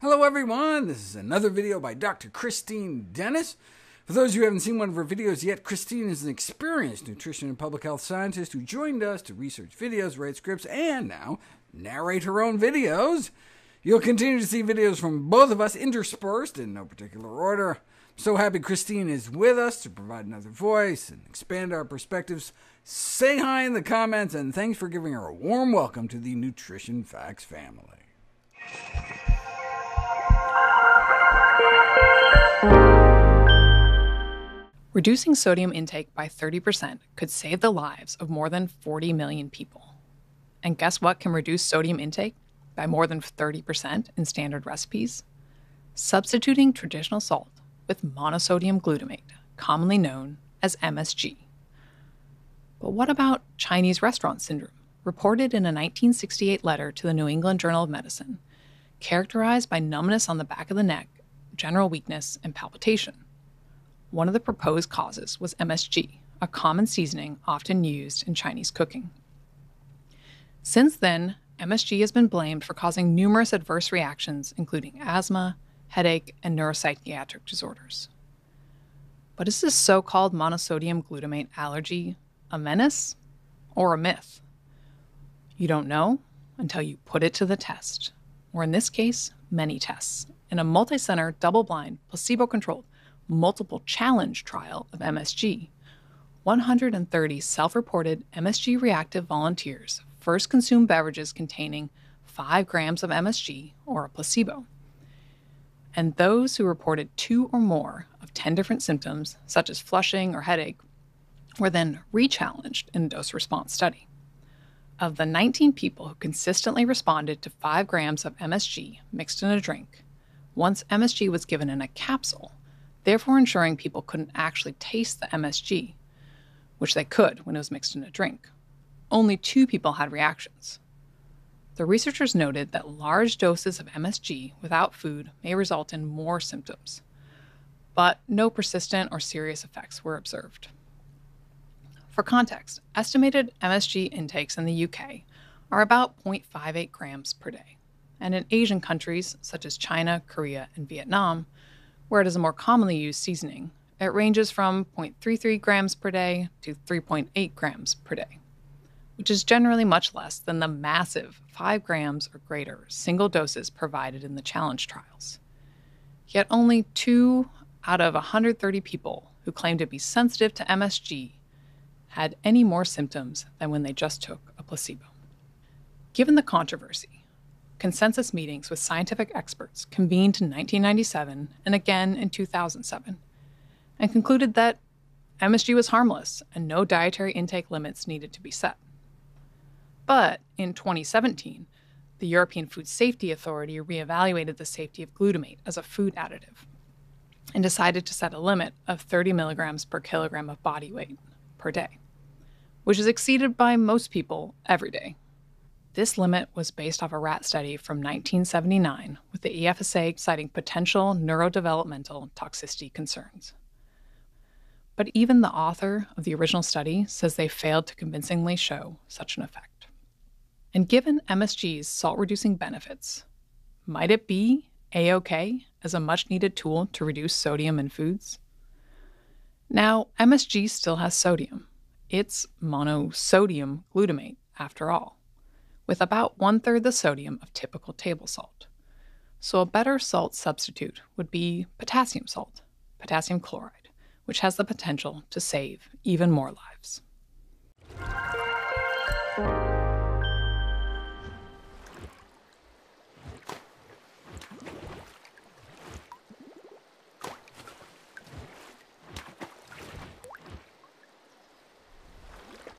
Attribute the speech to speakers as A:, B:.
A: Hello everyone, this is another video by Dr. Christine Dennis. For those of you who haven't seen one of her videos yet, Christine is an experienced nutrition and public health scientist who joined us to research videos, write scripts, and now narrate her own videos. You'll continue to see videos from both of us interspersed in no particular order. I'm so happy Christine is with us to provide another voice and expand our perspectives. Say hi in the comments, and thanks for giving her a warm welcome to the Nutrition Facts family.
B: Reducing sodium intake by 30% could save the lives of more than 40 million people. And guess what can reduce sodium intake by more than 30% in standard recipes? Substituting traditional salt with monosodium glutamate, commonly known as MSG. But what about Chinese restaurant syndrome, reported in a 1968 letter to the New England Journal of Medicine, characterized by numbness on the back of the neck, general weakness, and palpitation? One of the proposed causes was MSG, a common seasoning often used in Chinese cooking. Since then, MSG has been blamed for causing numerous adverse reactions, including asthma, headache, and neuropsychiatric disorders. But is this so-called monosodium glutamate allergy a menace or a myth? You don't know until you put it to the test, or in this case, many tests, in a multi-center, double-blind, placebo-controlled, multiple challenge trial of MSG. 130 self-reported MSG-reactive volunteers first consumed beverages containing 5 grams of MSG or a placebo. And those who reported 2 or more of 10 different symptoms, such as flushing or headache, were then re-challenged in a dose-response study. Of the 19 people who consistently responded to 5 grams of MSG mixed in a drink, once MSG was given in a capsule, therefore ensuring people couldn't actually taste the MSG, which they could when it was mixed in a drink, only 2 people had reactions. The researchers noted that large doses of MSG without food may result in more symptoms, but no persistent or serious effects were observed. For context, estimated MSG intakes in the UK are about 0.58 grams per day, and in Asian countries such as China, Korea, and Vietnam, where it is a more commonly used seasoning, it ranges from 0.33 grams per day to 3.8 grams per day, which is generally much less than the massive 5 grams or greater single doses provided in the challenge trials. Yet only 2 out of 130 people who claimed to be sensitive to MSG had any more symptoms than when they just took a placebo. Given the controversy, consensus meetings with scientific experts convened in 1997 and again in 2007, and concluded that MSG was harmless and no dietary intake limits needed to be set. But in 2017, the European Food Safety Authority reevaluated the safety of glutamate as a food additive and decided to set a limit of 30 milligrams per kilogram of body weight per day, which is exceeded by most people every day. This limit was based off a rat study from 1979, with the EFSA citing potential neurodevelopmental toxicity concerns. But even the author of the original study says they failed to convincingly show such an effect. And given MSG's salt-reducing benefits, might it be A-OK as a much-needed tool to reduce sodium in foods? Now, MSG still has sodium. It's monosodium glutamate, after all, with about 1/3 the sodium of typical table salt. So a better salt substitute would be potassium salt, potassium chloride, which has the potential to save even more lives.